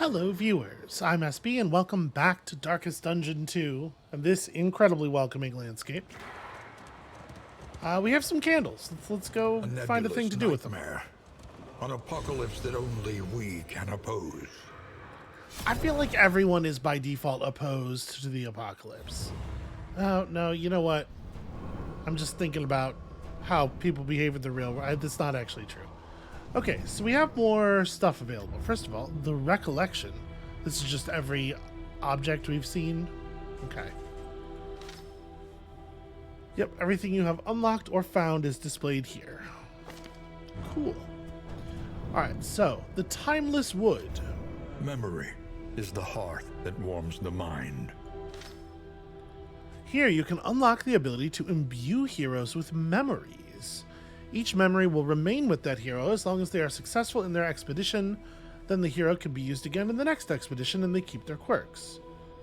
Hello viewers, I'm SB and welcome back to Darkest Dungeon 2 and this incredibly welcoming landscape. We have some candles. Let's go find a thing to do with them. An apocalypse that only we can oppose. I feel like everyone is by default opposed to the apocalypse. Oh, no, you know what? I'm just thinking about how people behave in the real world. That's not actually true. Okay, so we have more stuff available. First of all, the recollection. This is just every object we've seen. Okay. Yep, everything you have unlocked or found is displayed here. Cool. Alright, so, the timeless wood. Memory is the hearth that warms the mind. Here you can unlock the ability to imbue heroes with memories. Each memory will remain with that hero as long as they are successful in their expedition. Then the hero can be used again in the next expedition and they keep their quirks.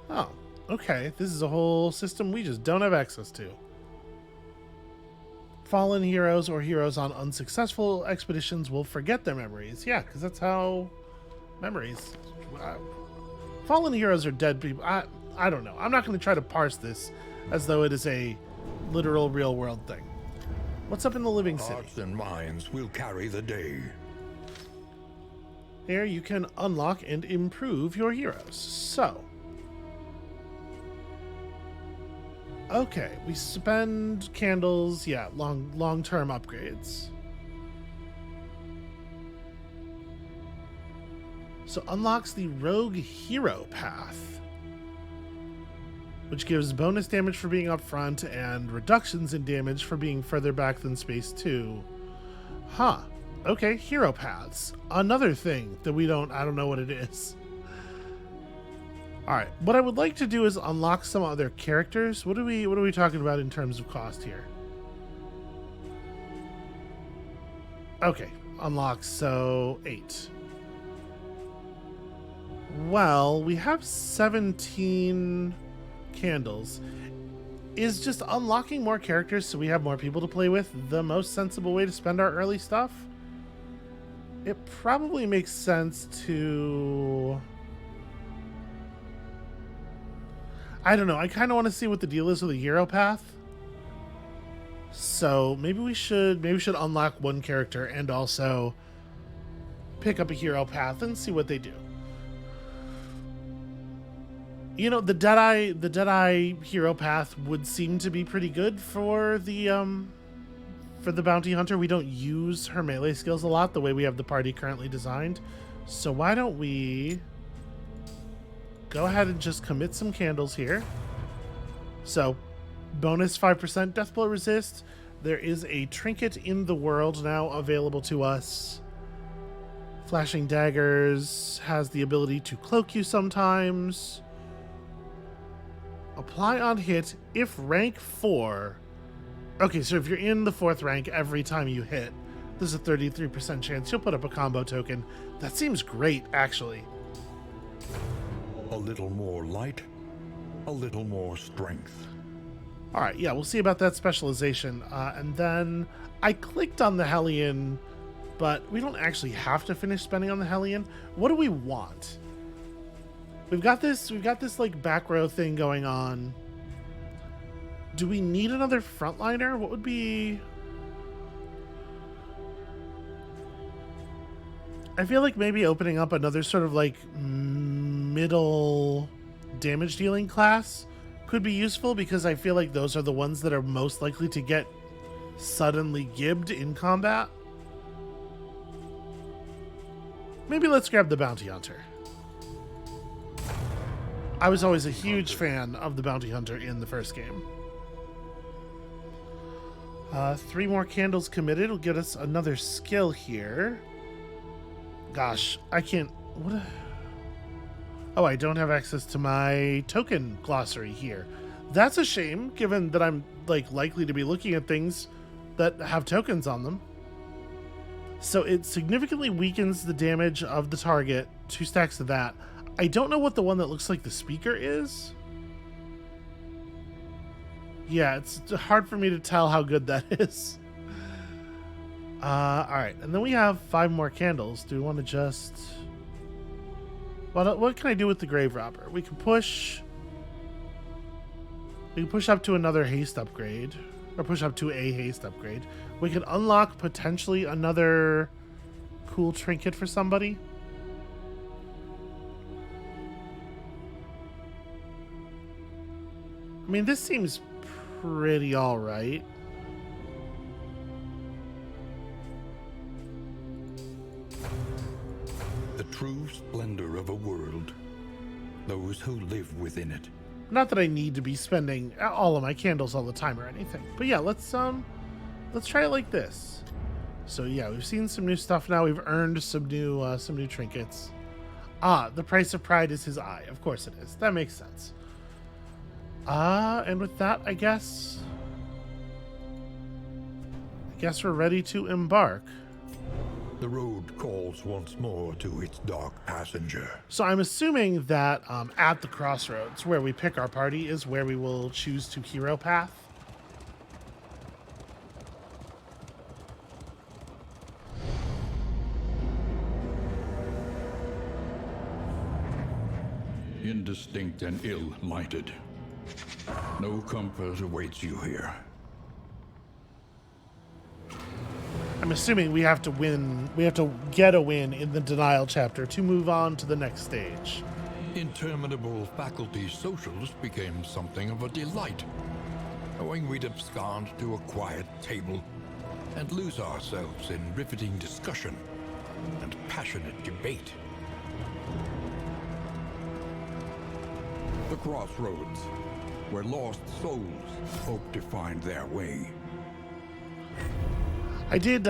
Oh, okay. This is a whole system we just don't have access to. Fallen heroes or heroes on unsuccessful expeditions will forget their memories. Yeah, because that's how memories... Fallen heroes are dead people. I don't know. I'm not going to try to parse this as though it is a literal real world thing. What's up in the living city? Hearts and minds will carry the day. Here you can unlock and improve your heroes. So. Okay, we spend candles, yeah, long-term upgrades. So unlocks the Rogue Hero path, which gives bonus damage for being up front and reductions in damage for being further back than space 2. Huh. Okay, hero paths. Another thing that I don't know what it is. Alright, what I would like to do is unlock some other characters. What are we talking about in terms of cost here? Okay, unlocks, so 8. Well, we have 17 candles. Is just unlocking more characters so we have more people to play with the most sensible way to spend our early stuff? It probably makes sense to... I don't know. I kind of want to see what the deal is with the hero path. So maybe we should unlock one character and also pick up a hero path and see what they do. You know, the Deadeye hero path would seem to be pretty good for the bounty hunter. We don't use her melee skills a lot the way we have the party currently designed. So why don't we go ahead and just commit some candles here. So bonus 5% death blow resist. There is a trinket in the world now available to us. Flashing daggers has the ability to cloak you sometimes. Apply on hit if rank 4. Okay, so if you're in the 4th rank every time you hit, there's a 33% chance you'll put up a combo token. That seems great, actually. A little more light, a little more strength. Alright, yeah, we'll see about that specialization. And then I clicked on the Hellion, but we don't actually have to finish spending on the Hellion. What do we want? We've got this like back row thing going on. Do we need another frontliner? What would be... I feel like maybe opening up another sort of like middle damage dealing class could be useful because I feel like those are the ones that are most likely to get suddenly gibbed in combat. Maybe let's grab the bounty hunter. I was always a huge fan of the bounty hunter in the first game. 3 more candles committed will get us another skill here. Gosh, I can't... What? Oh, I don't have access to my token glossary here. That's a shame, given that I'm likely to be looking at things that have tokens on them. So it significantly weakens the damage of the target. 2 stacks of that. I don't know what the one that looks like the speaker is. Yeah, it's hard for me to tell how good that is. Alright, and then we have 5 more candles. Do we want to just... What can I do with the grave robber? We can push up to another haste upgrade, or push up to a haste upgrade. We could unlock potentially another cool trinket for somebody. I mean, this seems pretty all right. The true splendor of a world, those who live within it. Not that I need to be spending all of my candles all the time or anything, but yeah, let's try it like this. So yeah, we've seen some new stuff now. We've earned some new trinkets. Ah, the price of pride is his eye. Of course it is. That makes sense. And with that, I guess we're ready to embark. The road calls once more to its dark passenger. So I'm assuming that at the crossroads, where we pick our party, is where we will choose to hero path. Indistinct and ill-lighted. No comfort awaits you here. I'm assuming we have to win. We have to get a win in the denial chapter to move on to the next stage. Interminable faculty socials became something of a delight, knowing we'd abscond to a quiet table and lose ourselves in riveting discussion and passionate debate. The crossroads, where lost souls hope to find their way. I did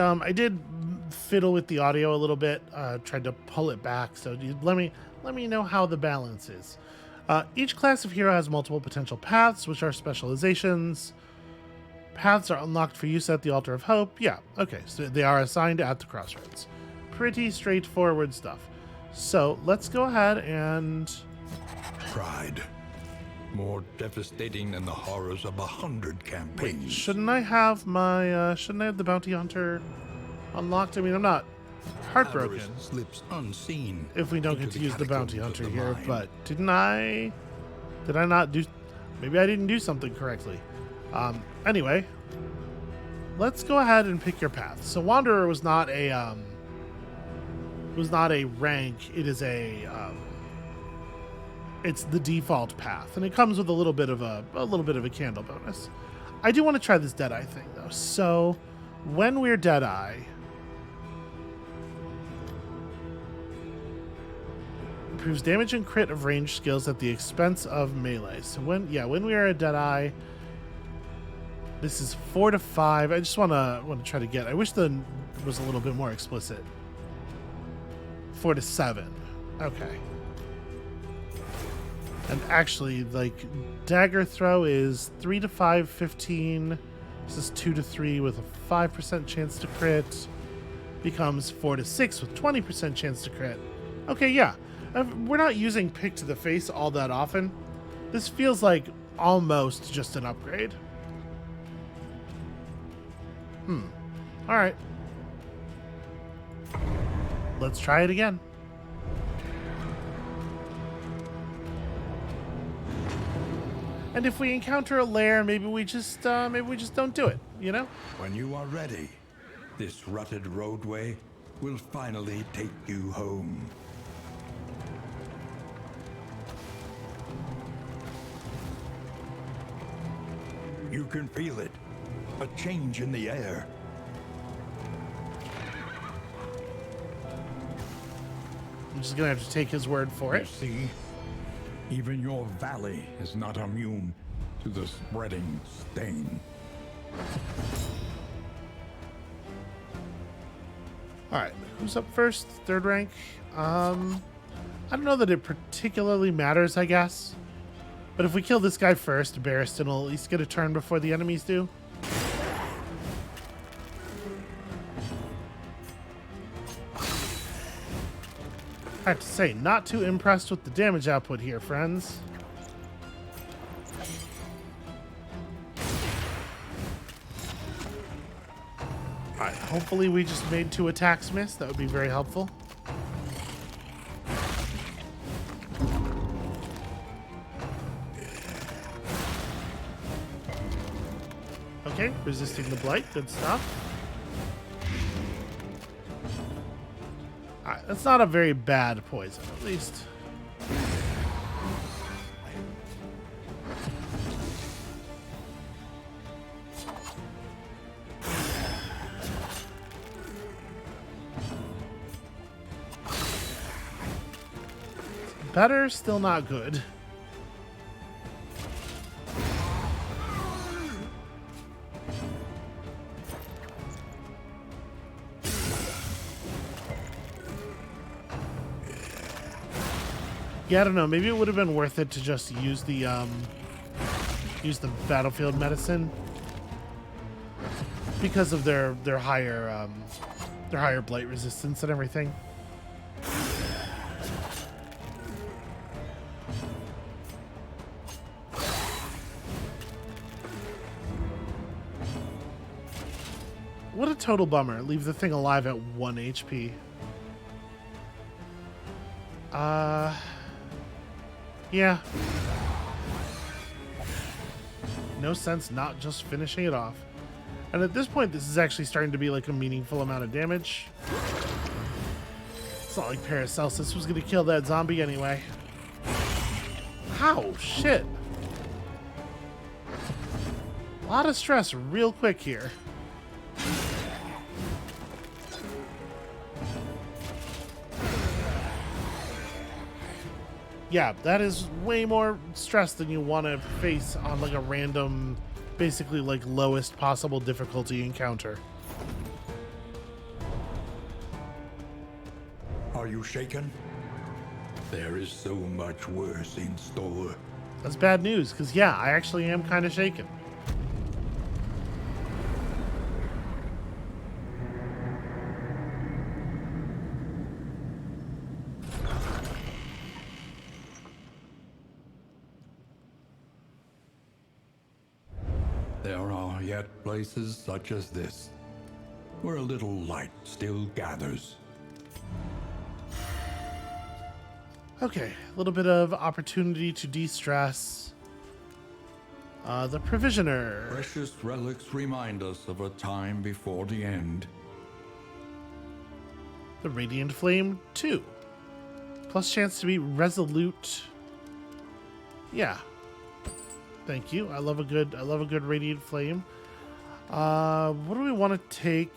fiddle with the audio a little bit, tried to pull it back. So let me know how the balance is. Each class of hero has multiple potential paths, which are specializations. Paths are unlocked for use at the Altar of Hope. Yeah, okay, so they are assigned at the crossroads. Pretty straightforward stuff. So let's go ahead and... Pride. More devastating than the horrors of 100 campaigns. Wait, shouldn't I have my, shouldn't I have the bounty hunter unlocked? I mean, I'm not heartbroken slips unseen if we don't get to use the bounty hunter here, but did I not do, maybe I didn't do something correctly. Anyway, let's go ahead and pick your path. So Wanderer was not a rank, it is it's the default path, and it comes with a little bit of a candle bonus. I do want to try this Deadeye thing though. So when we're Deadeye, improves damage and crit of ranged skills at the expense of melee. So when we are a Deadeye, this is 4 to 5. I just want to try to get. I wish the was a little bit more explicit. 4 to 7. Okay. And actually, like, dagger throw is 3 to 5, 15. This is 2 to 3 with a 5% chance to crit. Becomes 4 to 6 with 20% chance to crit. Okay, yeah. We're not using pick to the face all that often. This feels like almost just an upgrade. Alright. Let's try it again. And if we encounter a lair, maybe we just don't do it, you know? When you are ready, this rutted roadway will finally take you home. You can feel it. A change in the air. I'm just gonna have to take his word for it. See? Even your valley is not immune to the spreading stain. Alright, who's up first? Third rank? I don't know that it particularly matters, I guess. But if we kill this guy first, Barristan will at least get a turn before the enemies do. I have to say, not too impressed with the damage output here, friends. Alright, hopefully we just made 2 attacks miss. That would be very helpful. Okay, resisting the blight. Good stuff. Alright, that's not a very bad poison, at least. Better, still not good. Yeah, I don't know. Maybe it would have been worth it to just use the battlefield medicine because of their higher blight resistance and everything. What a total bummer. Leave the thing alive at 1 HP. Yeah. No sense not just finishing it off. And at this point, this is actually starting to be like a meaningful amount of damage. It's not like Paracelsus was going to kill that zombie anyway. Ow, shit. A lot of stress real quick here. Yeah, that is way more stress than you want to face on like a random, basically like lowest possible difficulty encounter. Are you shaken? There is so much worse in store. That's bad news, because yeah, I actually am kind of shaken. There are yet places such as this, where a little light still gathers. Okay, a little bit of opportunity to de-stress. The Provisioner. Precious relics remind us of a time before the end. The Radiant Flame 2. Plus chance to be resolute. Yeah. Thank you. I love a good Radiant Flame. What do we want to take?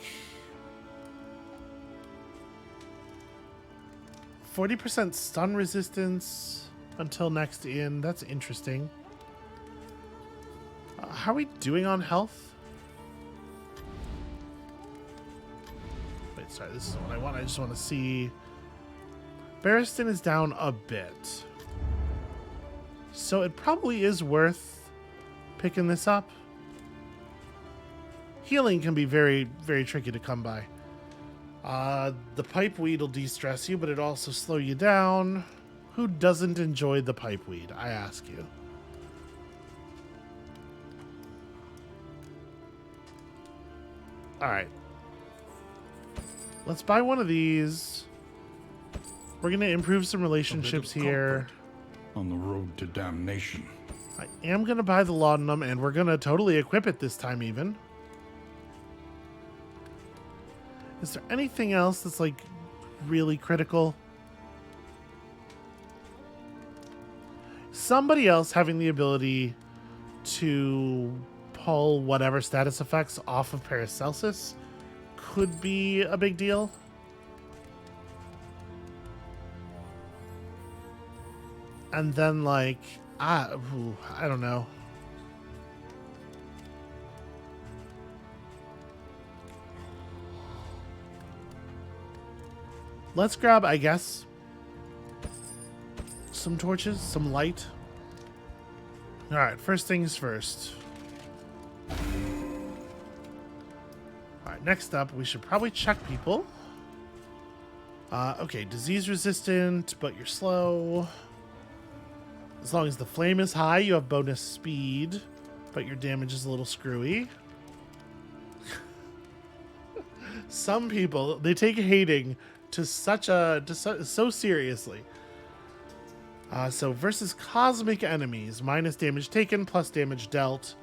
40% stun resistance until next in. That's interesting. How are we doing on health? Wait, sorry, this is what I want. I just want to see. Barristan is down a bit. So it probably is worth picking this up. Healing can be very, very tricky to come by. The pipe weed will de-stress you, but it also slow you down. Who doesn't enjoy the pipe weed, I ask you? Alright. Let's buy one of these. We're going to improve some relationships here. On the road to damnation. I am going to buy the laudanum, and we're going to totally equip it this time even. Is there anything else that's, like, really critical? Somebody else having the ability to pull whatever status effects off of Paracelsus could be a big deal. And then, like, I don't know. Let's grab, I guess, some torches, some light. All right, first things first. All right, next up, we should probably check people. Okay, disease resistant, but you're slow. As long as the flame is high, you have bonus speed, but your damage is a little screwy. Some people, they take hating to so seriously. So versus cosmic enemies, minus damage taken, plus damage dealt.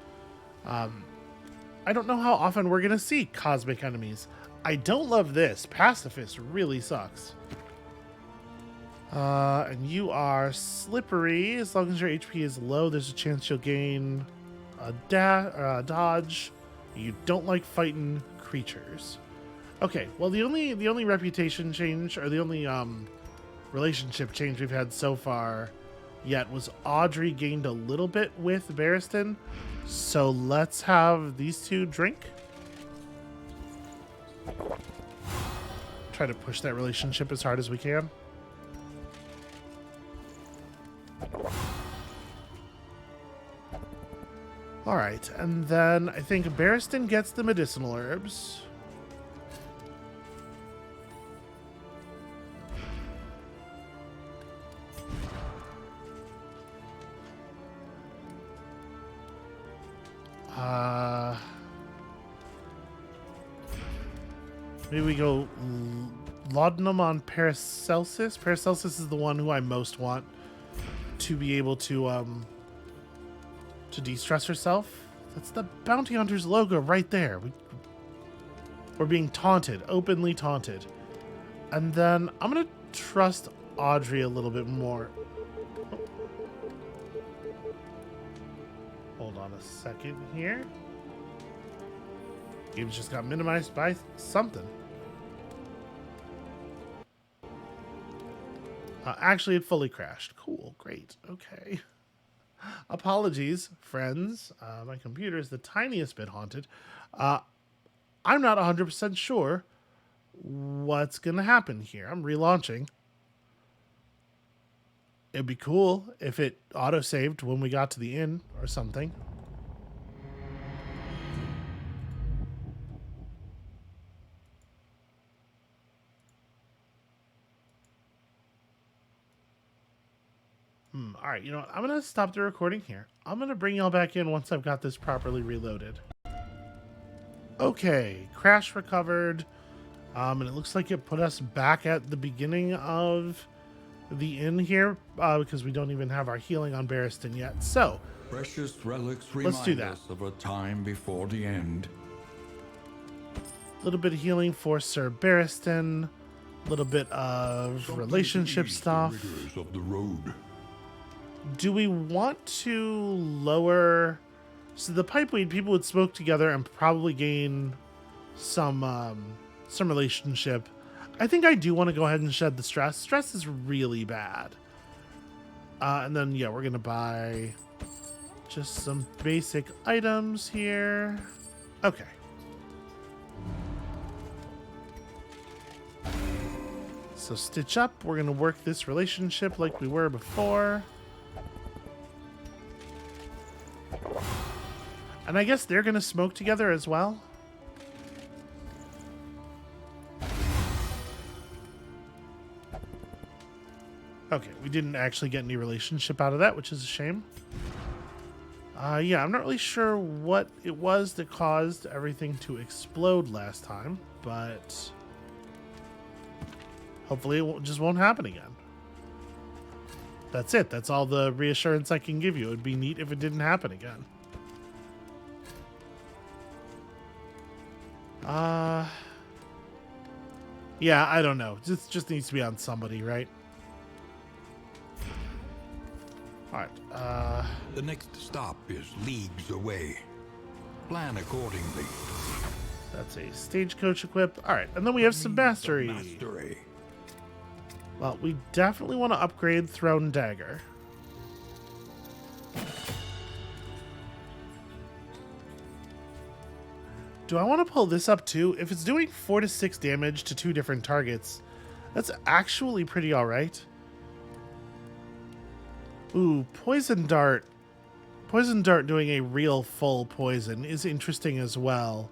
I don't know how often we're going to see cosmic enemies. I don't love this. Pacifist really sucks. And you are slippery. As long as your HP is low, there's a chance you'll gain a dodge. You don't like fighting creatures. Okay, well the only reputation change, or the only relationship change we've had so far yet was Audrey gained a little bit with Barristan. So let's have these two drink. Try to push that relationship as hard as we can. All right, and then I think Barristan gets the medicinal herbs. Maybe we go laudanum on Paracelsus. Paracelsus is the one who I most want to be able to de-stress herself. That's the bounty hunter's logo right there. We're being taunted, openly taunted. And then I'm gonna trust Audrey a little bit more. Oh. Hold on a second here. Games just got minimized by something. Actually, it fully crashed. Cool, great, okay. Apologies, friends. My computer is the tiniest bit haunted. I'm not 100% sure what's going to happen here. I'm relaunching. It'd be cool if it auto-saved when we got to the inn or something. All right, you know what? I'm going to stop the recording here. I'm going to bring y'all back in once I've got this properly reloaded. Okay, crash recovered. And it looks like it put us back at the beginning of the inn here because we don't even have our healing on Barristan yet. So, precious relics let's do remind that. us of a time before the end. A little bit of healing for Sir Barristan. A little bit of Something relationship to ease the stuff. rigors of the road. Do we want to lower... So the pipeweed, people would smoke together and probably gain some relationship. I think I do want to go ahead and shed the stress. Stress is really bad. And then, yeah, we're going to buy just some basic items here. Okay. So stitch up. We're going to work this relationship like we were before. And I guess they're going to smoke together as well. Okay, we didn't actually get any relationship out of that, which is a shame. Yeah, I'm not really sure what it was that caused everything to explode last time, but hopefully it just won't happen again. That's it. That's all the reassurance I can give you. It would be neat if it didn't happen again. Yeah, I don't know. Just needs to be on somebody, right? Alright, The next stop is leagues away. Plan accordingly. that's a stagecoach equip. Alright, and then we have some mastery. Mastery. Well, we definitely want to upgrade Thrown Dagger. Do I want to pull this up too? If it's doing 4 to 6 damage to 2 different targets, that's actually pretty alright. Ooh, Poison Dart. Poison Dart doing a real full poison is interesting as well.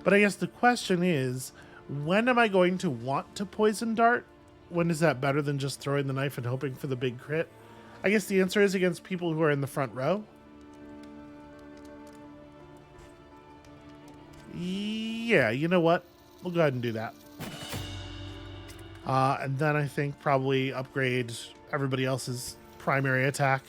But I guess the question is, when am I going to want to Poison Dart? When is that better than just throwing the knife and hoping for the big crit? I guess the answer is against people who are in the front row. Yeah, you know what? We'll go ahead and do that. And then I think probably upgrade everybody else's primary attack.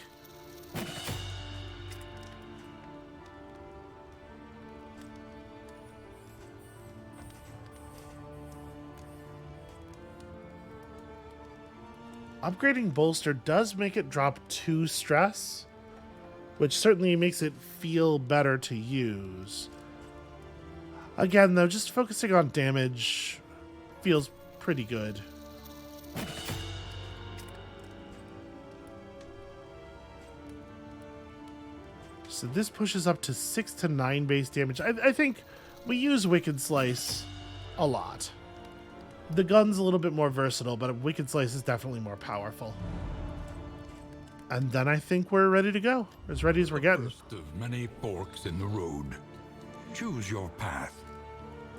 Upgrading Bolster does make it drop 2 stress, which certainly makes it feel better to use. Again, though, just focusing on damage feels pretty good. So this pushes up to 6 to 9 base damage. I think we use Wicked Slice a lot. The gun's a little bit more versatile, but Wicked Slice is definitely more powerful. And then I think we're ready to go. As ready as we're getting. First of many forks in the road. Choose your path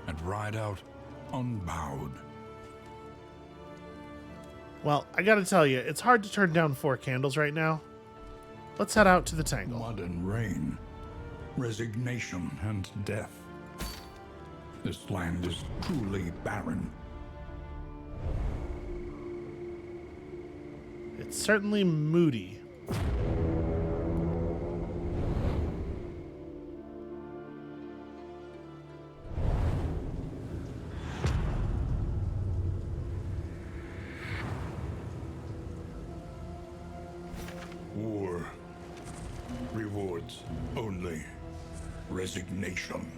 and ride out unbowed. Well, I gotta tell you, it's hard to turn down 4 candles right now. Let's head out to the Tangle. Mud and rain, resignation and death. This land is truly barren. It's certainly moody. War. Rewards only resignation.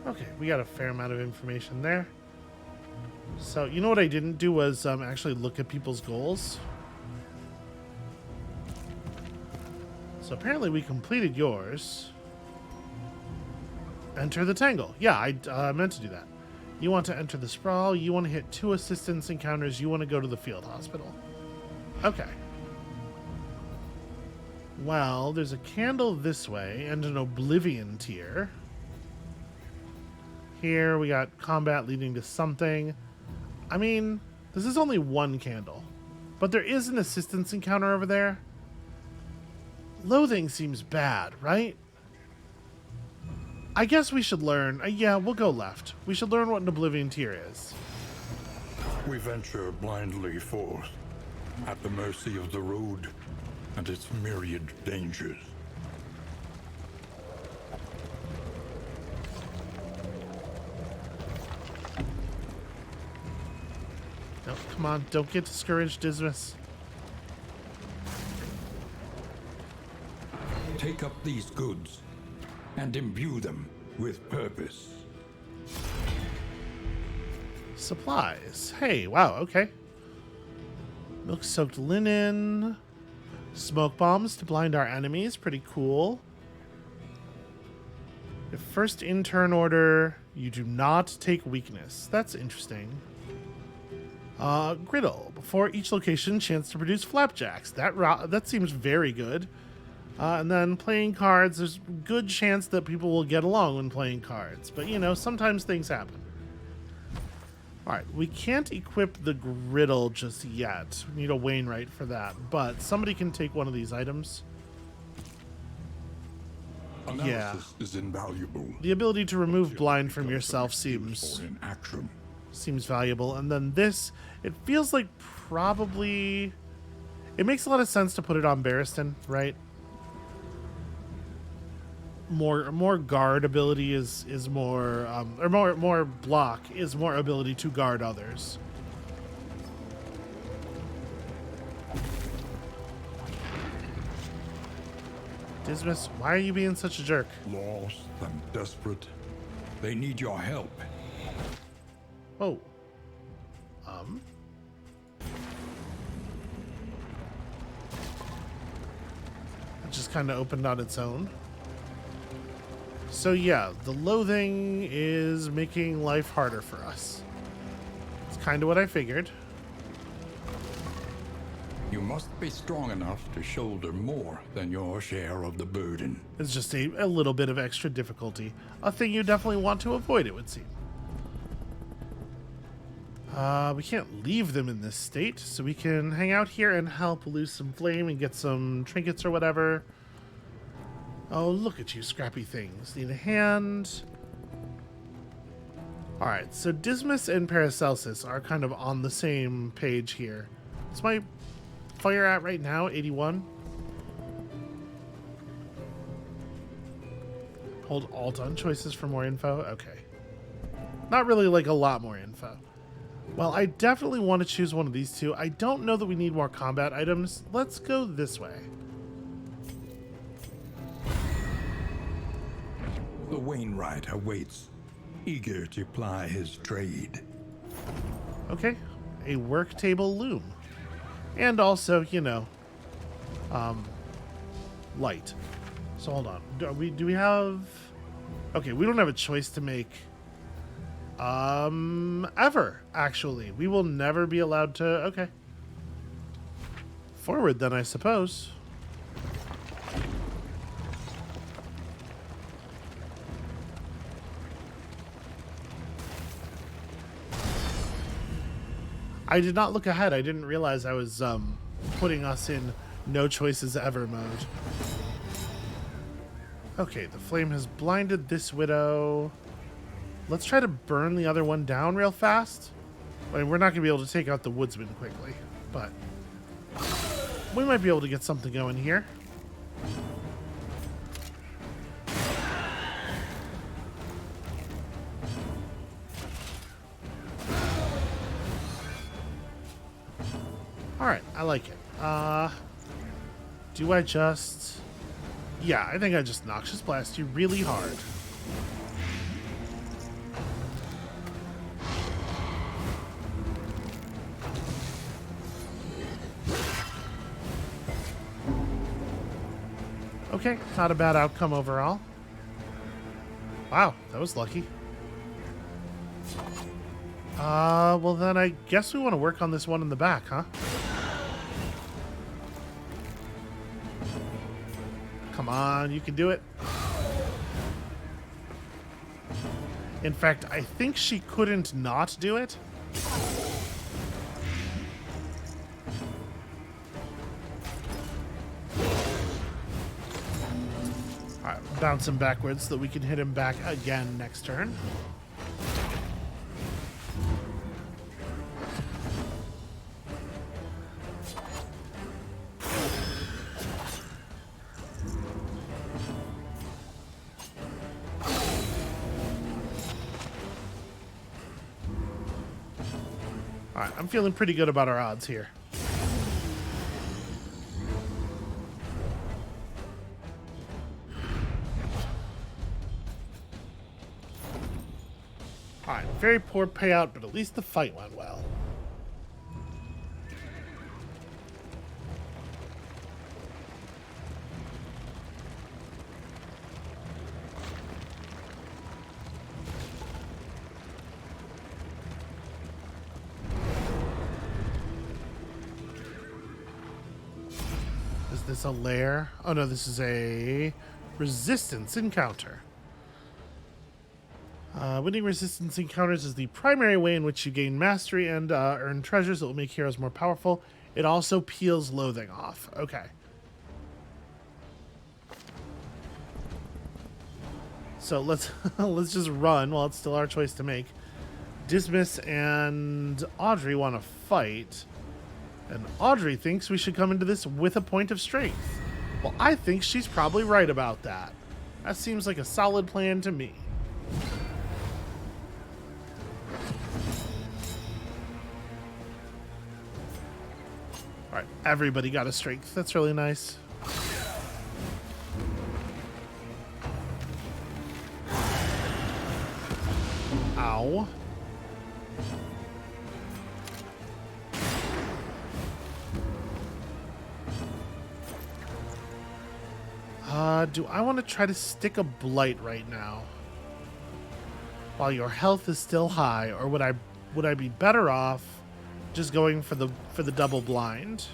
Okay, we got a fair amount of information there. So, you know what I didn't do was actually look at people's goals. So apparently we completed yours. Enter the Tangle. Yeah, I meant to do that. You want to enter the Sprawl. You want to hit 2 assistance encounters. You want to go to the field hospital. Okay. Well, there's a candle this way and an Oblivion tier. Here we got combat leading to something. I mean, this is only 1 candle, but there is an assistance encounter over there. Loathing seems bad, right? I guess we should learn. Yeah, we'll go left. We should learn what an Oblivion tier is. We venture blindly forth, at the mercy of the road and its myriad dangers. No, come on, don't get discouraged, Dismas. Take up these goods and imbue them with purpose. Supplies. Hey, wow, okay. Milk-soaked linen. Smoke bombs to blind our enemies. Pretty cool. If first in turn order, you do not take weakness. That's interesting. Griddle. Before each location, chance to produce flapjacks. That seems very good. And then playing cards. There's a good chance that people will get along when playing cards. But, you know, sometimes things happen. Alright, we can't equip the griddle just yet. We need a Wainwright for that. But somebody can take one of these items. Analysis is invaluable. The ability to remove blind from yourself seems valuable. And then this, it feels like probably... It makes a lot of sense to put it on Barristan, right? More guard ability is more, or more block is more ability to guard others. Dismas, why are you being such a jerk? Lost and desperate. They need your help. Oh. It just kind of opened on its own. So yeah, the loathing is making life harder for us. It's kind of what I figured. You must be strong enough to shoulder more than your share of the burden. It's just a little bit of extra difficulty. A thing you definitely want to avoid, it would seem. We can't leave them in this state, so we can hang out here and help lose some flame and get some trinkets or whatever. Oh, look at you, scrappy things. Need a hand. Alright, so Dismas and Paracelsus are kind of on the same page here. What's my fire at right now? 81? Hold Alt on choices for more info? Okay. Not really like a lot more info. Well, I definitely want to choose one of these two. I don't know that we need more combat items. Let's go this way. The Wainwright awaits, eager to ply his trade. Okay, a work table loom. And also, you know, light. So hold on. Do we have... Okay, we don't have a choice to make ever, actually. We will never be allowed to... Okay. Forward then, I suppose. I did not look ahead. I didn't realize I was putting us in no choices ever mode. Okay, the flame has blinded this widow. Let's try to burn the other one down real fast. I mean, we're not going to be able to take out the woodsman quickly, but we might be able to get something going here. Alright, I like it. Do I just... Yeah, I think I just Noxious Blast you really hard. Okay, not a bad outcome overall. Wow, that was lucky. Well then I guess we want to work on this one in the back, huh? Come on, you can do it. In fact, I think she couldn't not do it. Alright, bounce him backwards so that we can hit him back again next turn. Alright, I'm feeling pretty good about our odds here. Alright, very poor payout, but at least the fight went well. Is this a lair? Oh no, this is a resistance encounter. Winning resistance encounters is the primary way in which you gain mastery and earn treasures that will make heroes more powerful. It also peels loathing off. Okay. So let's let's just run while it's still our choice to make. Dismiss and Audrey want to fight. And Audrey thinks we should come into this with a point of strength. Well, I think she's probably right about that. That seems like a solid plan to me. Alright, everybody got a strength. That's really nice. Ow. Do I want to try to stick a blight right now while your health is still high, or would I be better off just going for the double blind?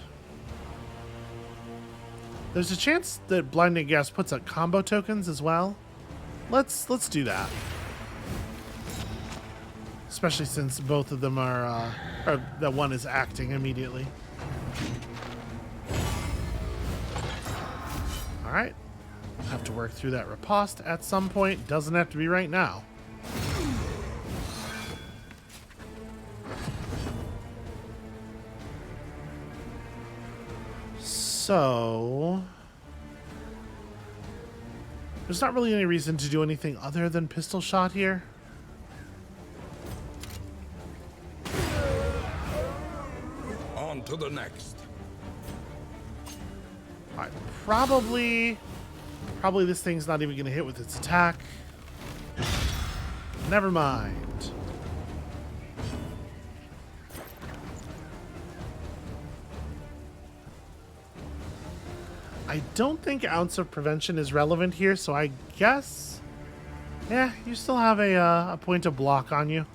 There's a chance that blinding gas puts out combo tokens as well. Let's do that. Especially since both of them are or that one is acting immediately. All right. Have to work through that riposte at some point. Doesn't have to be right now. So there's not really any reason to do anything other than pistol shot here. on to the next. Alright, probably this thing's not even going to hit with its attack. Never mind. I don't think Ounce of Prevention is relevant here, so I guess... Yeah, you still have a point of block on you.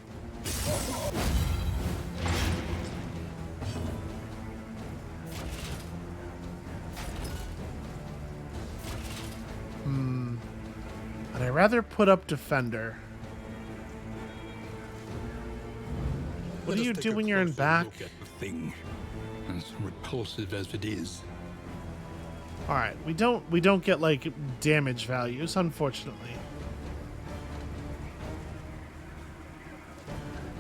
But I'd rather put up Defender. What do you do when you're in back? Look at the thing, as repulsive as it is. All right, we don't get like damage values, unfortunately.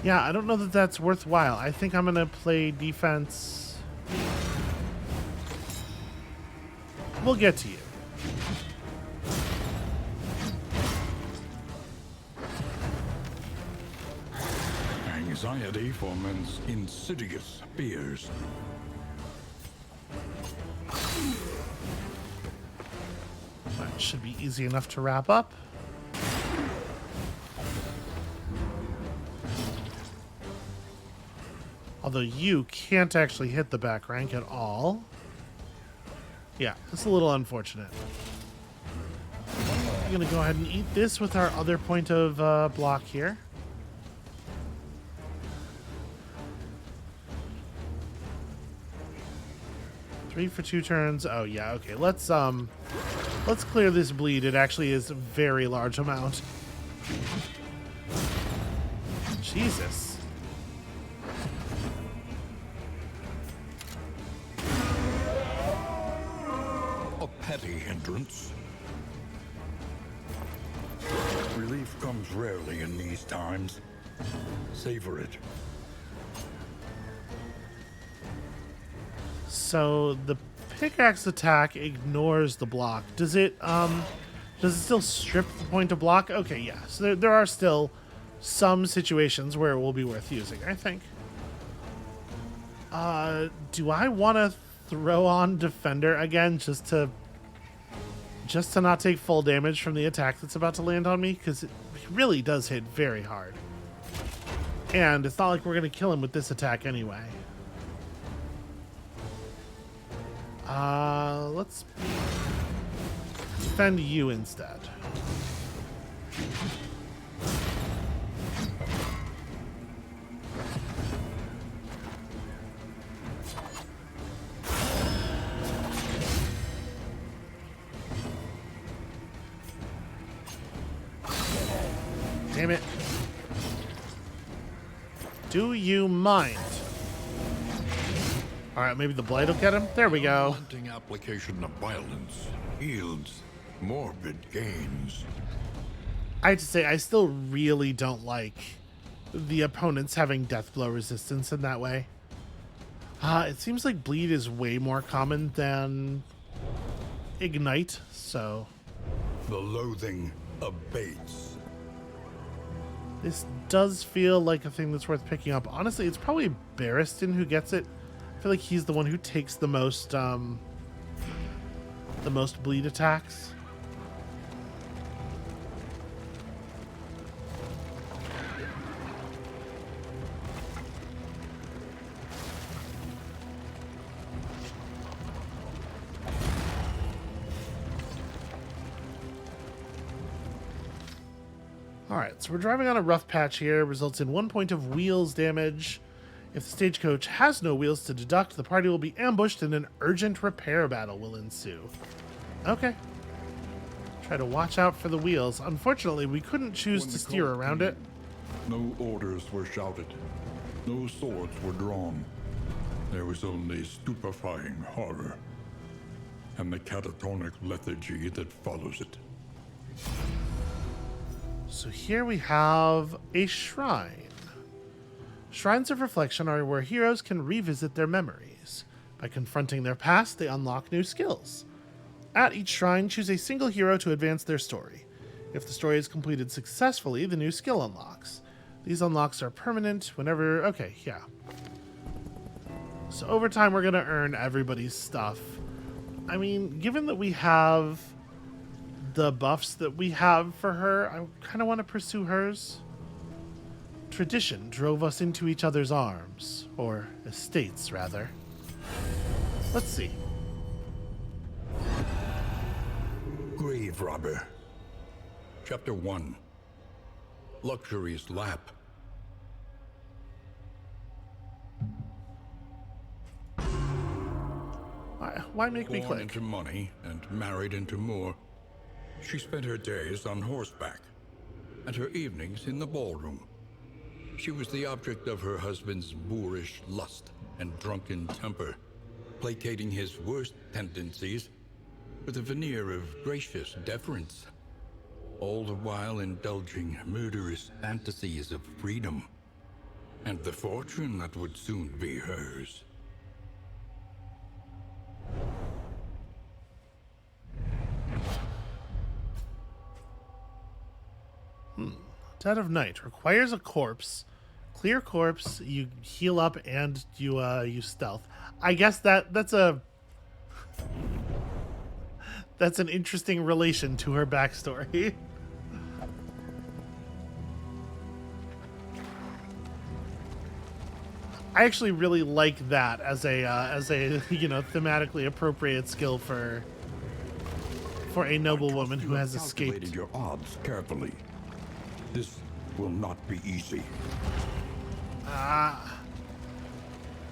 Yeah, I don't know that that's worthwhile. I think I'm gonna play defense. We'll get to you. Anxiety foments insidious fears. That should be easy enough to wrap up. Although you can't actually hit the back rank at all. Yeah, it's a little unfortunate. I'm gonna go ahead and eat this with our other point of block here. Three for 2 turns. Oh yeah, okay. Let's clear this bleed. It actually is a very large amount. Jesus. A petty hindrance. Relief comes rarely in these times. Savor it. So the pickaxe attack ignores the block. Does it still strip the point of block? Okay, yeah. So there are still some situations where it will be worth using, I think. Do I want to throw on Defender again just to not take full damage from the attack that's about to land on me? Because it really does hit very hard. And it's not like we're going to kill him with this attack anyway. Let's defend you instead. Damn it. Do you mind? All right, maybe the blight will get him. There we go. Unrelenting application of violence yields morbid gains. I have to say, I still really don't like the opponents having death blow resistance in that way. It seems like bleed is way more common than ignite, so... The loathing abates. This does feel like a thing that's worth picking up. Honestly, it's probably Barristan who gets it. I feel like he's the one who takes the most bleed attacks. Alright, so we're driving on a rough patch here. Results in 1 point of wheels damage. If the stagecoach has no wheels to deduct, the party will be ambushed and an urgent repair battle will ensue. Okay. Try to watch out for the wheels. Unfortunately, we couldn't choose to steer around it. No orders were shouted. No swords were drawn. There was only stupefying horror and the catatonic lethargy that follows it. So here we have a shrine. Shrines of reflection are where heroes can revisit their memories. By confronting their past, they unlock new skills. At each shrine, choose a single hero to advance their story. If the story is completed successfully, the new skill unlocks. These unlocks are permanent whenever... Okay, yeah. So over time, we're going to earn everybody's stuff. I mean, given that we have the buffs that we have for her, I kind of want to pursue hers. Tradition drove us into each other's arms, or estates, rather. Let's see. Grave Robber. Chapter 1. Luxury's Lap. Why make me Born click? into money and married into more, she spent her days on horseback and her evenings in the ballroom. She was the object of her husband's boorish lust and drunken temper, placating his worst tendencies with a veneer of gracious deference, all the while indulging murderous fantasies of freedom and the fortune that would soon be hers. Dead of Night requires a corpse. Clear corpse, you heal up, and you stealth. I guess that's an interesting relation to her backstory. I actually really like that as a thematically appropriate skill for a noblewoman who has escaped. Calculated your odds carefully. This will not be easy.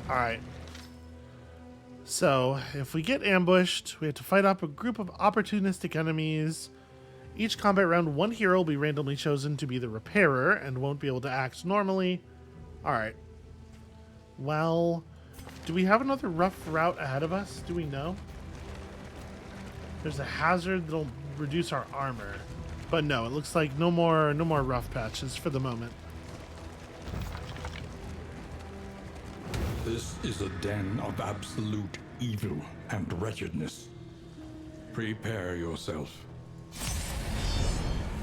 Alright. So, if we get ambushed, we have to fight up a group of opportunistic enemies. Each combat round, one hero will be randomly chosen to be the repairer and won't be able to act normally. Alright. Well, do we have another rough route ahead of us? Do we know? There's a hazard that'll reduce our armor. But no, it looks like no more rough patches for the moment. This is a den of absolute evil and wretchedness. Prepare yourself.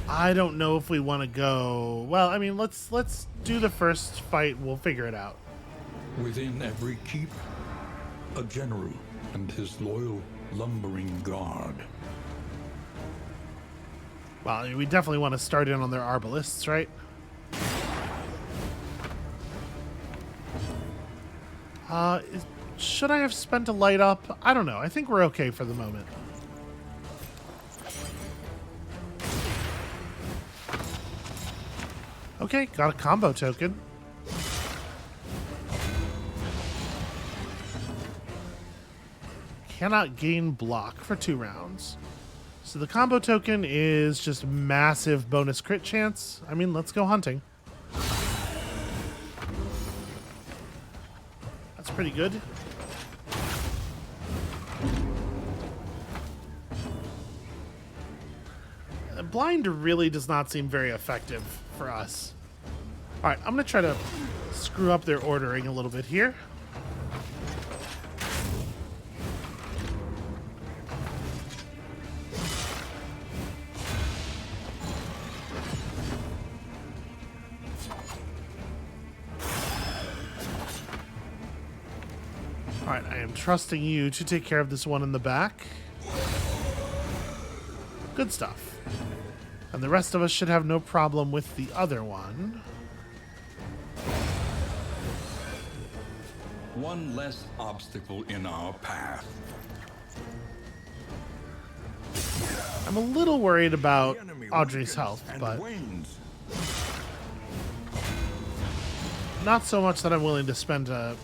I don't know if we want to go. Well, I mean, let's do the first fight. We'll figure it out. Within every keep, a general and his loyal lumbering guard. Well, we definitely want to start in on their arbalists, right? Should I have spent a light up? I don't know. I think we're okay for the moment. Okay, got a combo token. Cannot gain block for 2 rounds. So the combo token is just massive bonus crit chance. I mean, let's go hunting. That's pretty good. Blind really does not seem very effective for us. All right, I'm going to try to screw up their ordering a little bit here. Alright, I am trusting you to take care of this one in the back. Good stuff. And the rest of us should have no problem with the other one. One less obstacle in our path. I'm a little worried about Audrey's health, but not so much that I'm willing to spend a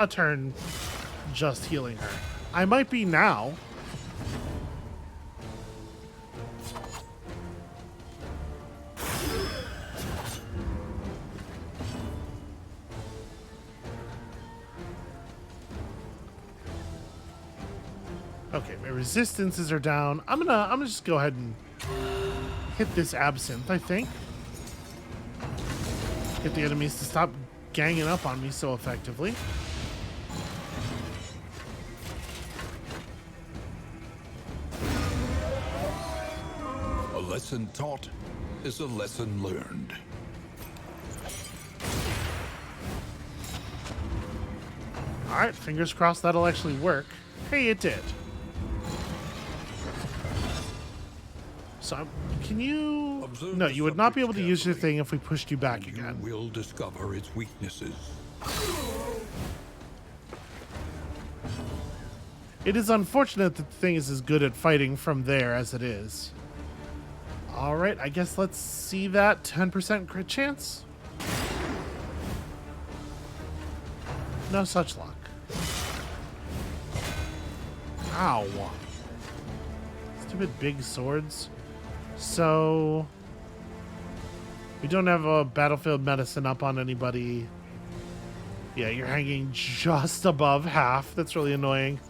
turn just healing her. I might be now. Okay, my resistances are down. I'm gonna just go ahead and hit this absinthe, I think. Get the enemies to stop ganging up on me so effectively. A lesson taught is a lesson learned. Alright, fingers crossed that'll actually work. Hey, it did. So, can you... Observe No, the you would not be able subject to use your carefully, thing if we pushed you back and again. you will discover its weaknesses. It is unfortunate that the thing is as good at fighting from there as it is. Alright, I guess let's see that 10% crit chance. No such luck. Ow. Stupid big swords. So... we don't have a battlefield medicine up on anybody. Yeah, you're hanging just above half. That's really annoying.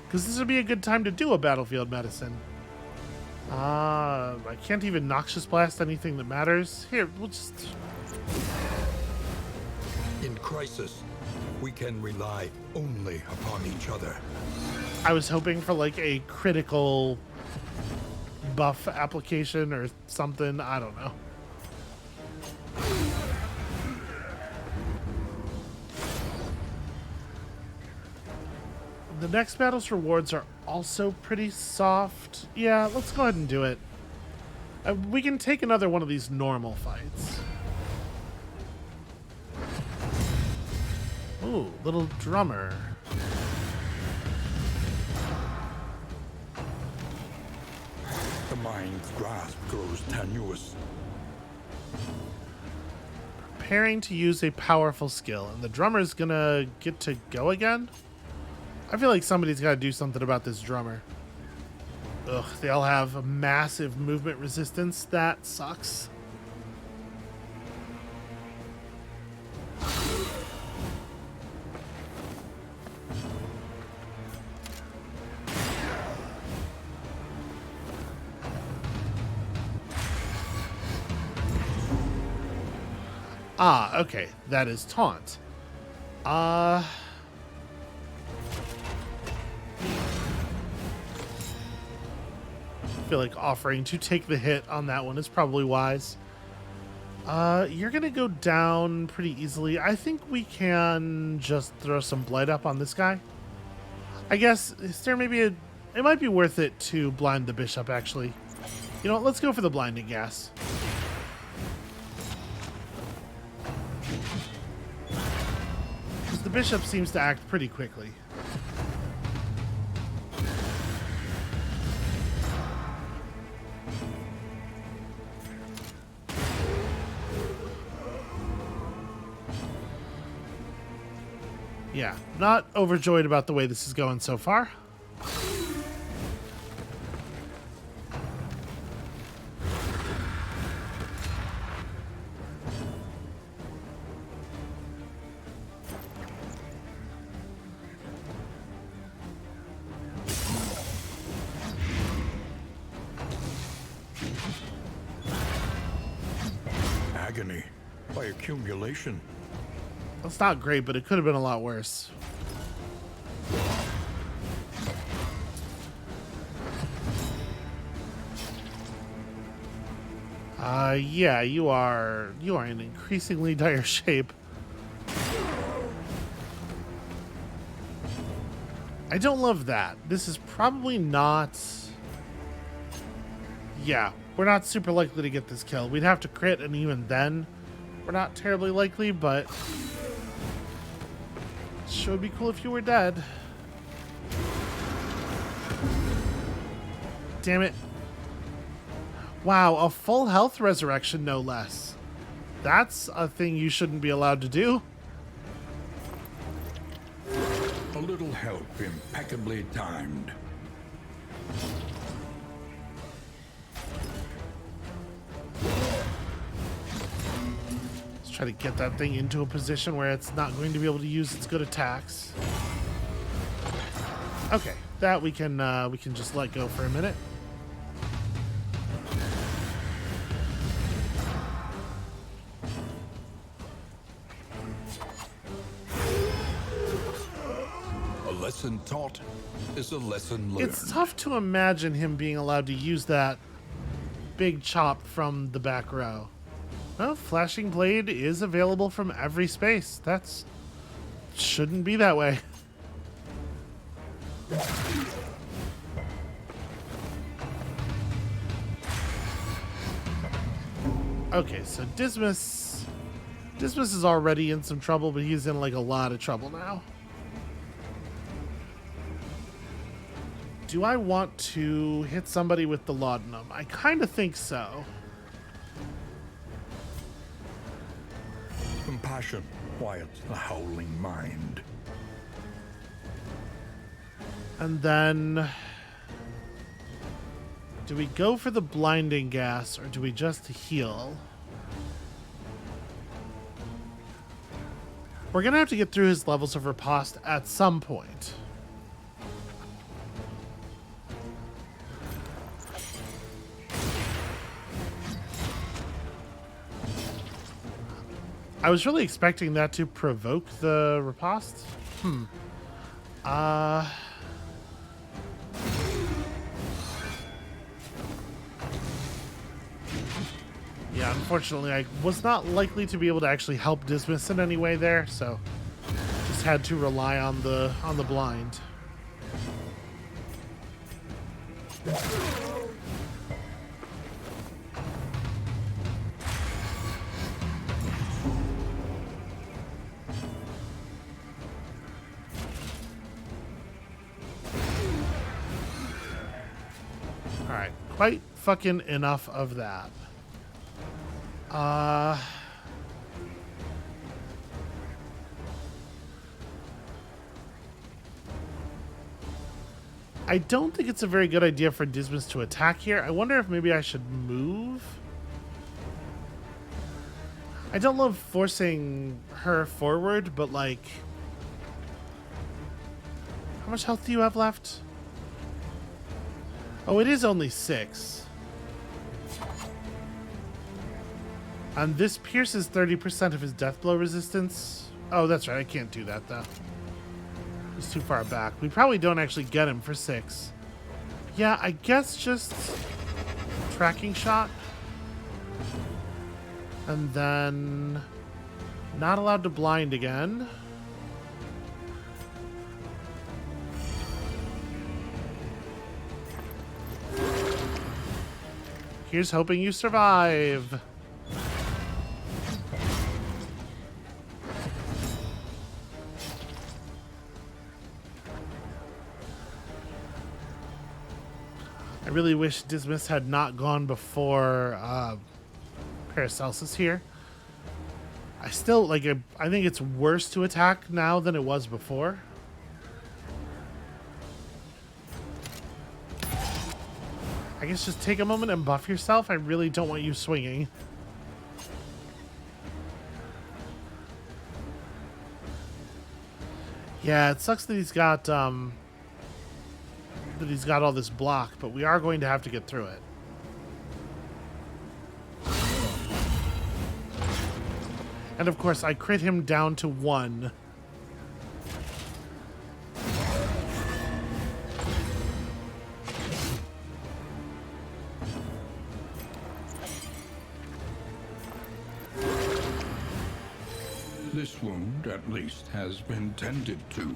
Because this would be a good time to do a battlefield medicine. I can't even Noxious Blast anything that matters. Here, we'll just... In crisis, we can rely only upon each other. I was hoping for like a critical buff application or something. I don't know. The next battle's rewards are also pretty soft. Yeah, let's go ahead and do it. We can take another one of these normal fights. Ooh, little drummer. The mind's grasp grows tenuous. Preparing to use a powerful skill, and the drummer's gonna get to go again? I feel like somebody's gotta do something about this drummer. Ugh, they all have a massive movement resistance. That sucks. Ah, okay. That is taunt. I feel like offering to take the hit on that one is probably wise. You're gonna go down pretty easily. I think we can just throw some blight up on this guy. I guess, is there maybe a... It might be worth it to blind the bishop, actually. You know what, let's go for the blinding gas. The bishop seems to act pretty quickly. Yeah, not overjoyed about the way this is going so far. Agony by accumulation. That's not great, but it could have been a lot worse. Yeah, you are in increasingly dire shape. I don't love that. This is probably not... Yeah, we're not super likely to get this kill. We'd have to crit, and even then, we're not terribly likely, but... Sure would be cool if you were dead. Damn it. Wow, a full health resurrection, no less. That's a thing you shouldn't be allowed to do. A little help impeccably timed. Let's try to get that thing into a position where it's not going to be able to use its good attacks. Okay, that we can just let go for a minute. A lesson taught is a lesson learned. It's tough to imagine him being allowed to use that big chop from the back row. Well, Flashing Blade is available from every space. That's... shouldn't be that way. Okay, so Dismas is already in some trouble, but he's in like a lot of trouble now. Do I want to hit somebody with the laudanum? I kind of think so. Compassion quiets the howling mind. And then, do we go for the blinding gas or do we just heal? We're gonna have to get through his levels of riposte at some point. I was really expecting that to provoke the riposte. Yeah, unfortunately, I was not likely to be able to actually help Dismas in any way there, so just had to rely on the blind. All right, quite fucking enough of that. I don't think it's a very good idea for Dismas to attack here. I wonder if maybe I should move. I don't love forcing her forward, but like... How much health do you have left? Oh, it is only 6. And this pierces 30% of his death blow resistance. Oh, that's right. I can't do that, though. He's too far back. We probably don't actually get him for 6. Yeah, I guess just tracking shot. And then not allowed to blind again. Here's hoping you survive. I really wish Dismas had not gone before Paracelsus here. I still, like, I think it's worse to attack now than it was before. I guess just take a moment and buff yourself. I really don't want you swinging. Yeah, it sucks that he's got all this block, but we are going to have to get through it. And of course, I crit him down to 1. This wound, at least, has been tended to.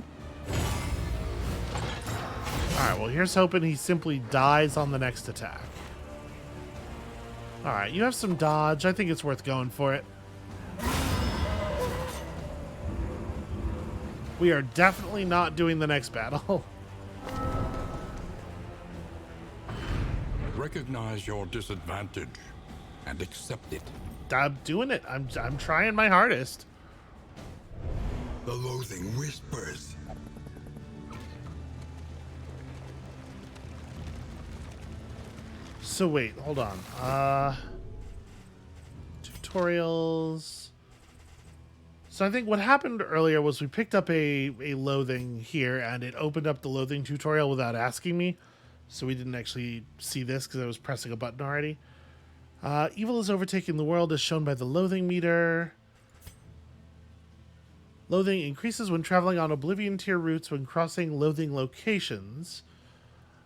Alright, well, here's hoping he simply dies on the next attack. Alright, you have some dodge. I think it's worth going for it. We are definitely not doing the next battle. Recognize your disadvantage and accept it. I'm doing it. I'm trying my hardest. The loathing whispers. So wait, hold on. Tutorials. So I think what happened earlier was we picked up a loathing here, and it opened up the loathing tutorial without asking me. So we didn't actually see this because I was pressing a button already. Evil is overtaking the world as shown by the loathing meter. Loathing increases when traveling on Oblivion tier routes when crossing loathing locations.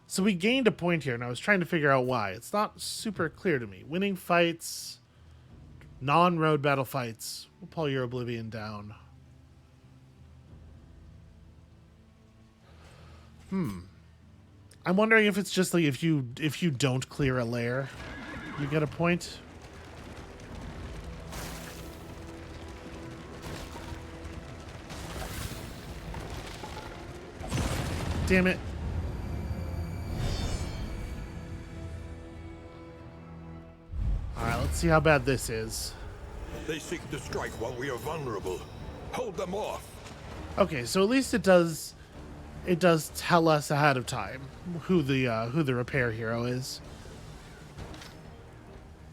So we gained a point here, and I was trying to figure out why. It's not super clear to me. Winning fights, non-road battle fights. We'll pull your Oblivion down. I'm wondering if it's just like if you don't clear a lair, you get a point. Damn it. Alright, let's see how bad this is. They seek to strike while we are vulnerable. Hold them off. Okay, so at least it does tell us ahead of time who the repair hero is.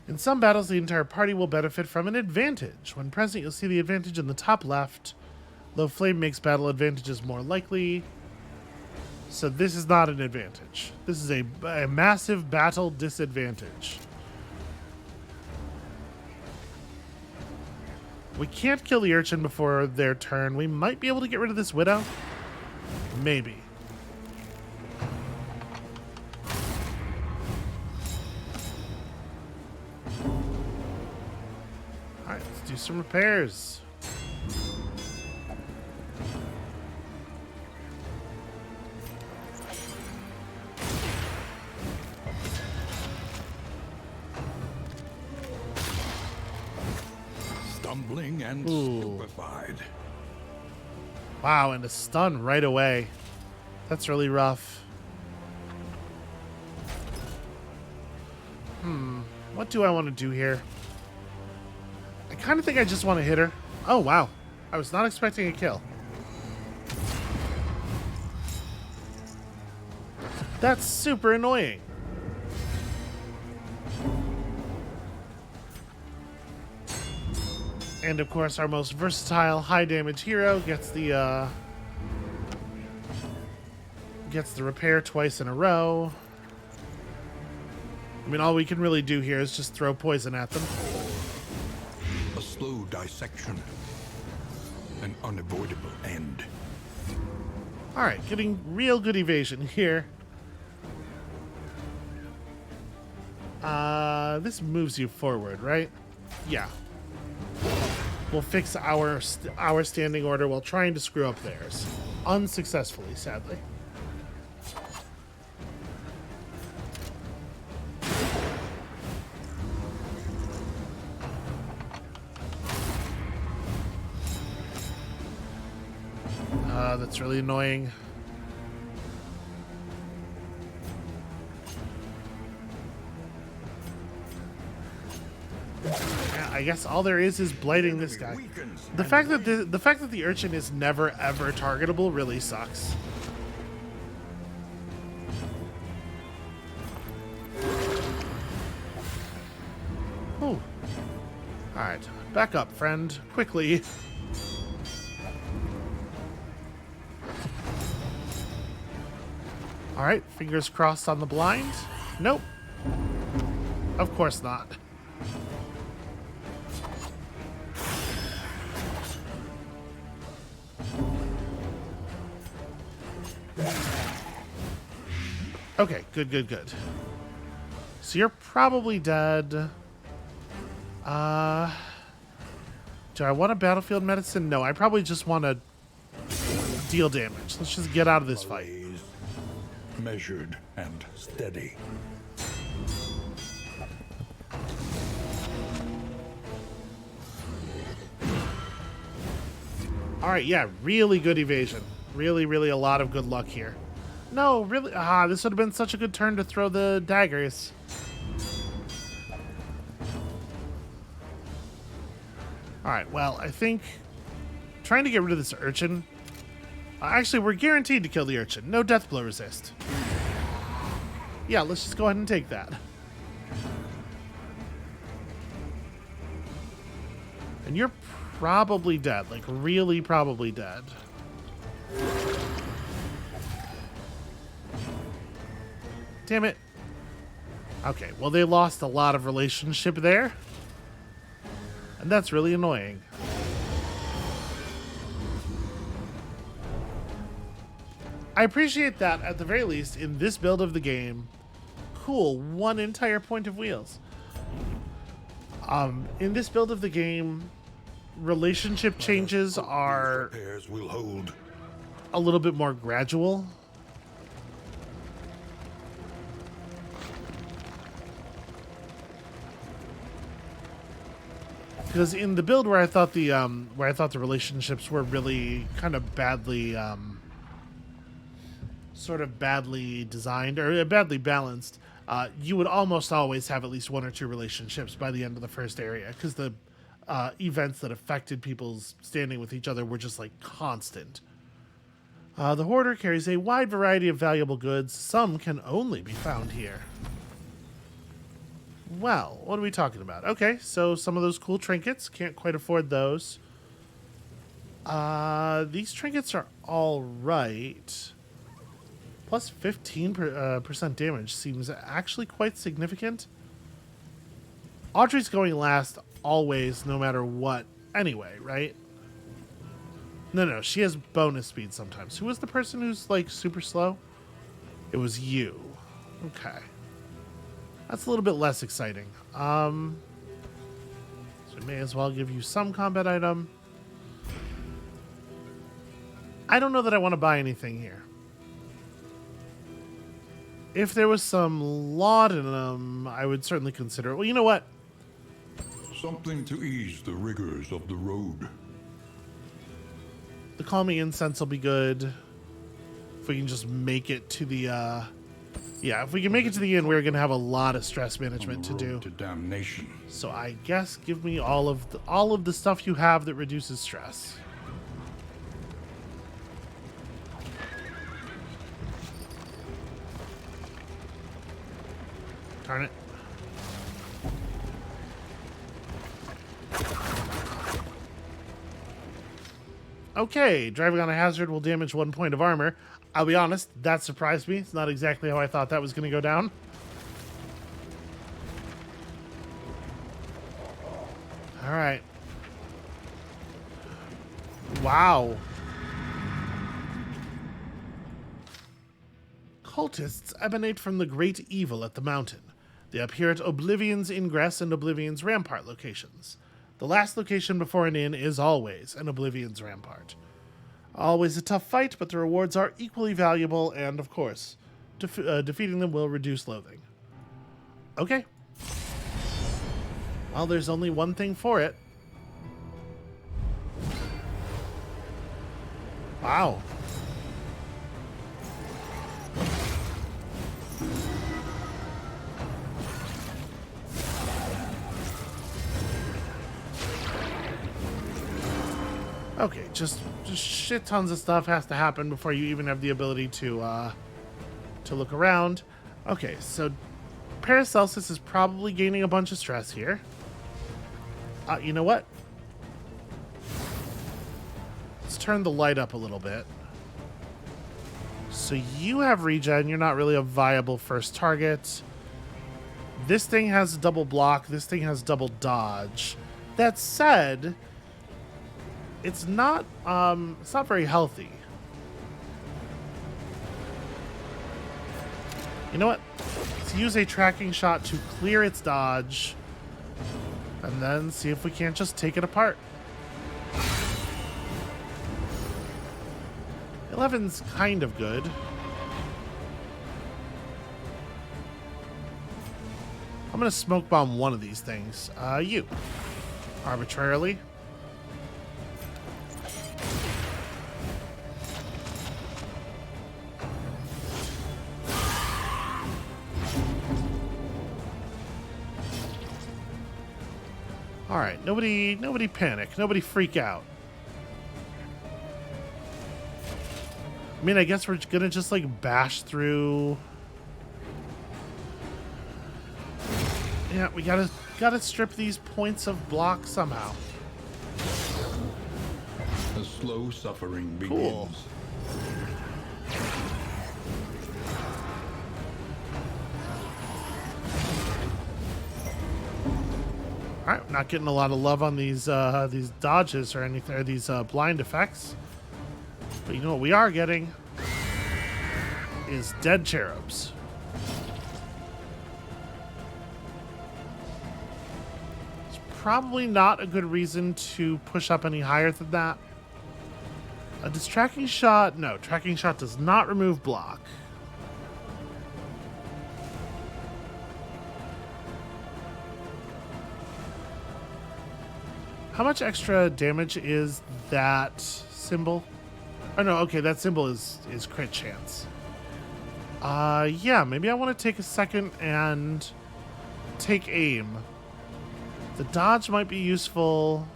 In some battles, the entire party will benefit from an advantage. When present, you'll see the advantage in the top left. Low flame makes battle advantages more likely. So this is not an advantage. This is a massive battle disadvantage. We can't kill the urchin before their turn. We might be able to get rid of this widow. Maybe. Alright, let's do some repairs. Stumbling and stupefied. Wow, and a stun right away. That's really rough. What do I want to do here? I kind of think I just want to hit her. Oh, wow. I was not expecting a kill. That's super annoying. And of course, our most versatile high damage hero gets the repair twice in a row. I mean, all we can really do here is just throw poison at them. A slow dissection. An unavoidable end. All right, getting real good evasion here. This moves you forward, right? Yeah. We'll fix our standing order while trying to screw up theirs. Unsuccessfully, sadly. That's really annoying. I guess all there is blighting this guy. The fact that the urchin is never ever targetable really sucks. Oh. Alright. Back up, friend. Quickly. Alright, fingers crossed on the blind. Nope. Of course not. Okay, good. So you're probably dead. Do I want a battlefield medicine? No, I probably just want to deal damage. Let's just get out of this fight. Measured and steady. All right, yeah, really good evasion. Really a lot of good luck here. No, really, this would have been such a good turn to throw the daggers. All right, well, I think trying to get rid of this urchin. Actually, we're guaranteed to kill the urchin. No death blow resist. Yeah, let's just go ahead and take that. And you're probably dead, like really probably dead. Damn it. Okay, well, they lost a lot of relationship there. And that's really annoying. I appreciate that, at the very least, in this build of the game. Cool, one entire point of wheels. In this build of the game, relationship changes are a little bit more gradual. Because in the build where I thought the relationships were really kind of badly sort of badly designed or badly balanced, you would almost always have at least one or two relationships by the end of the first area because the events that affected people's standing with each other were just like constant. The hoarder carries a wide variety of valuable goods. Some can only be found here. Well, what are we talking about? Okay, so some of those cool trinkets. Can't quite afford those. These trinkets are all right. Plus 15% damage seems actually quite significant. Audrey's going last always, no matter what. Anyway, right? No, she has bonus speed sometimes. Who was the person who's like super slow? It was you. Okay. That's a little bit less exciting. So we may as well give you some combat item. I don't know that I want to buy anything here. If there was some laudanum, I would certainly consider it. Well, you know what? Something to ease the rigors of the road. The calming incense will be good. If we can just make it to the, yeah, if we can make it to the end, we're going to have a lot of stress management to do. To damnation. So I guess give me all of the stuff you have that reduces stress. Darn it. Okay, driving on a hazard will damage 1 point of armor. I'll be honest, that surprised me. It's not exactly how I thought that was going to go down. All right. Wow. Cultists emanate from the great evil at the mountain. They appear at Oblivion's Ingress and Oblivion's Rampart locations. The last location before an inn is always an Oblivion's Rampart. Always a tough fight, but the rewards are equally valuable, and of course, defeating them will reduce loathing. Okay. Well, there's only one thing for it. Wow. Okay, just shit tons of stuff has to happen before you even have the ability to look around. Okay, so Paracelsus is probably gaining a bunch of stress here. You know what? Let's turn the light up a little bit. So you have regen. You're not really a viable first target. This thing has double block. This thing has double dodge. That said, it's not very healthy. You know what? Let's use a tracking shot to clear its dodge, and then see if we can't just take it apart. 11's kind of good. I'm gonna smoke bomb one of these things. You. Arbitrarily. All right, nobody panic, nobody freak out. I mean, I guess we're gonna just like bash through. Yeah, we gotta strip these points of block somehow. The slow suffering begins. Cool. All right, not getting a lot of love on these dodges or anything, or these blind effects. But you know what we are getting is dead cherubs. It's probably not a good reason to push up any higher than that. Does tracking shot? No, tracking shot does not remove block. How much extra damage is that symbol? Oh no, okay, that symbol is crit chance. Yeah, maybe I want to take a second and take aim. The dodge might be useful.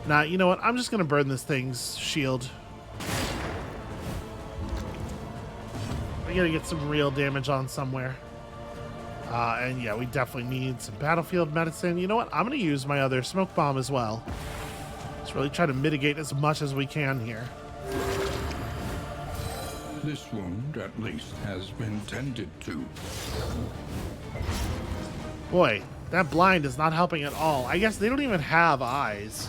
Nah, you know what? I'm just going to burn this thing's shield. I gotta get some real damage on somewhere. And yeah, we definitely need some battlefield medicine. You know what? I'm going to use my other smoke bomb as well. Just really try to mitigate as much as we can here. This wound, at least, has been tended to. Boy, that blind is not helping at all. I guess they don't even have eyes.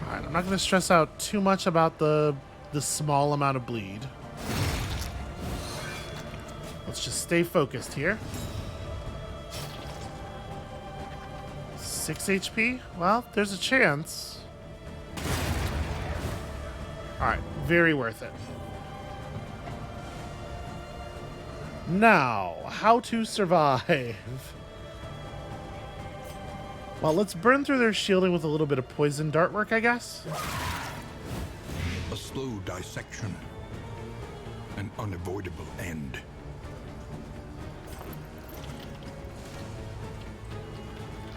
Alright, I'm not going to stress out too much about the small amount of bleed. Let's just stay focused here. 6 HP? Well, there's a chance. Alright, very worth it. Now, how to survive. Well, let's burn through their shielding with a little bit of poison dart work, I guess. A slow dissection. An unavoidable end.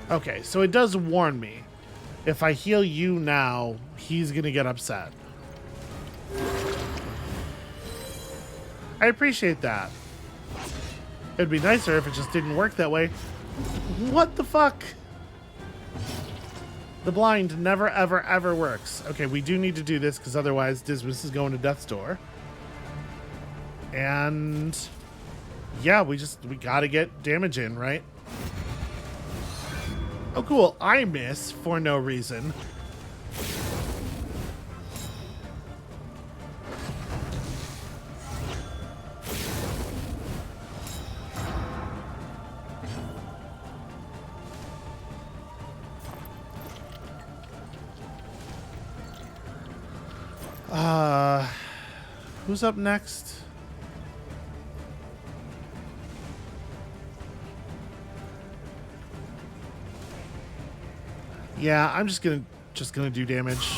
Okay, so it does warn me. If I heal you now, he's gonna get upset. I appreciate that. It'd be nicer if it just didn't work that way. What the fuck? The blind never, ever, ever works. Okay, we do need to do this because otherwise Dismas is going to death's door. And yeah, we gotta get damage in, right? Oh, cool. I miss for no reason. Who's up next? Yeah, I'm just gonna do damage.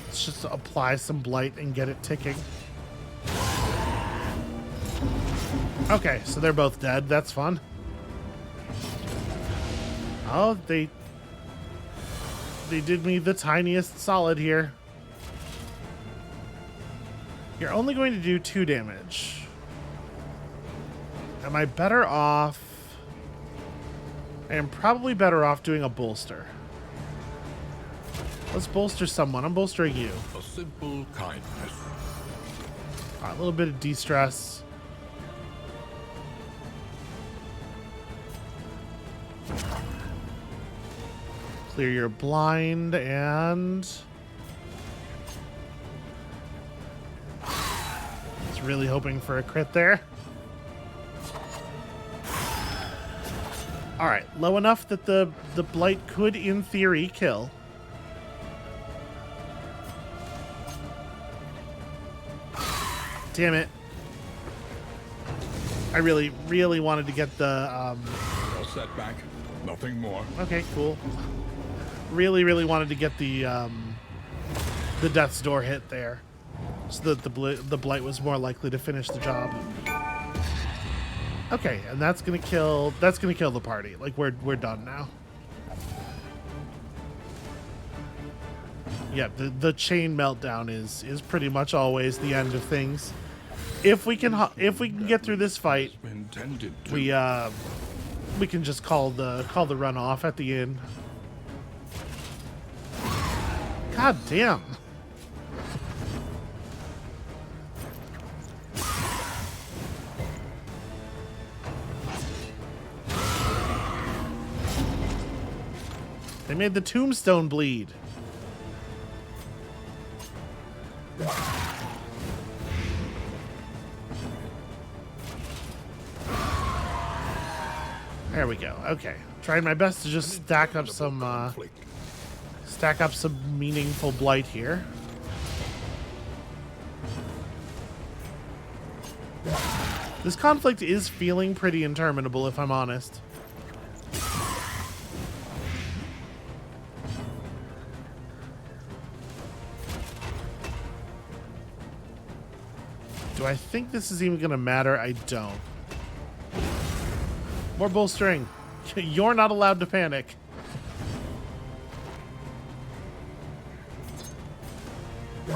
Let's just apply some blight and get it ticking. Okay, so they're both dead. That's fun. Oh, they did me the tiniest solid here. You're only going to do 2 damage. Am I better off? I am probably better off doing a bolster. Let's bolster someone. I'm bolstering you. A simple kindness. All right, a little bit of de-stress. Clear your blind and... It's really hoping for a crit there. All right, low enough that the blight could, in theory, kill. Damn it. I really, really wanted to get the... A setback, nothing more. Okay, cool. Really, really wanted to get the death's door hit there, so that the blight was more likely to finish the job. Okay, and that's gonna kill the party. Like we're done now. Yeah, the chain meltdown is pretty much always the end of things. If we can get through this fight, we can just call the run off at the end. God damn. They made the tombstone bleed. There we go. Okay. Trying my best to just stack up some meaningful blight here. This conflict is feeling pretty interminable, if I'm honest. Do I think this is even going to matter? I don't. More bolstering. You're not allowed to panic. All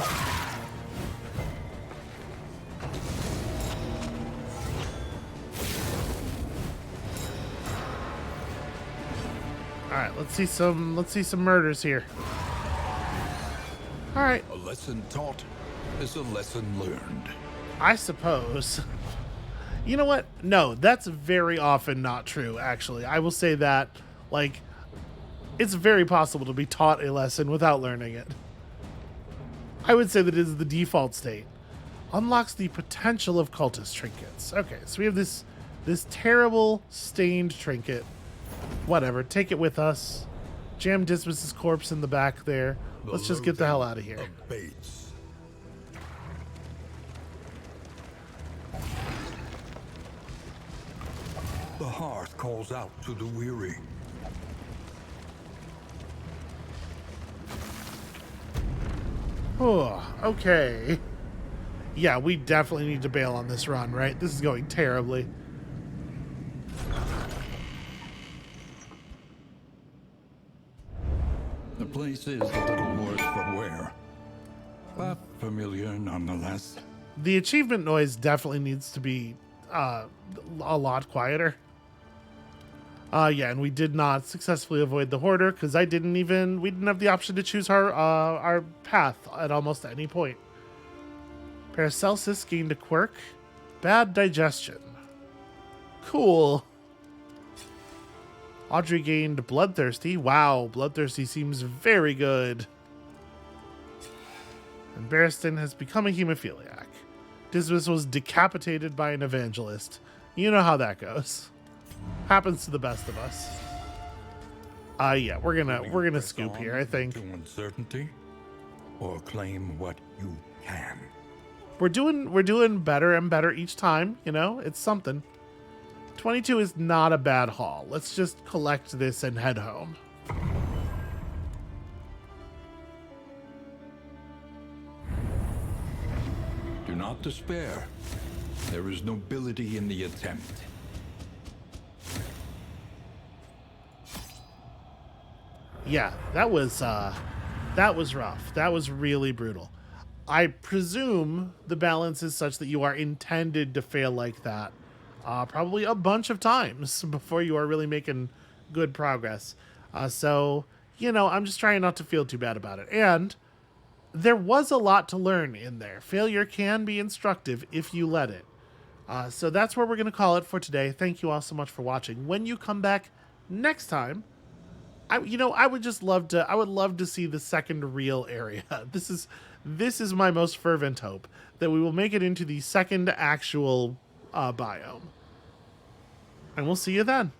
right, let's see some murders here. All right. A lesson taught is a lesson learned. I suppose. You know what? No, that's very often not true, actually. I will say that, like, it's very possible to be taught a lesson without learning it. I would say that it is the default state. Unlocks the potential of cultist trinkets. Okay, so we have this terrible stained trinket. Whatever, take it with us. Jam Dismas's corpse in the back there. Let's just get the hell out of here. Abates. The hearth calls out to the weary. Oh, okay. Yeah, we definitely need to bail on this run, right? This is going terribly. The place is a little worse for wear, but familiar nonetheless. The achievement noise definitely needs to be a lot quieter. Yeah, and we did not successfully avoid the hoarder because we didn't have the option to choose our path at almost any point. Paracelsus gained a quirk. Bad digestion. Cool. Audrey gained Bloodthirsty. Wow, Bloodthirsty seems very good. And Barristan has become a hemophiliac. Dismas was decapitated by an evangelist. You know how that goes. Happens to the best of us. Yeah, we're gonna scoop here, I think. To uncertainty, or claim what you can. We're doing better and better each time, you know? It's something. 22 is not a bad haul. Let's just collect this and head home. Do not despair. There is nobility in the attempt. Yeah, that was rough. That was really brutal. I presume the balance is such that you are intended to fail like that probably a bunch of times before you are really making good progress. So, you know, I'm just trying not to feel too bad about it. And there was a lot to learn in there. Failure can be instructive if you let it. So that's where we're going to call it for today. Thank you all so much for watching. When you come back next time, I would love to see the second real area. This is my most fervent hope, that we will make it into the second actual biome. And we'll see you then.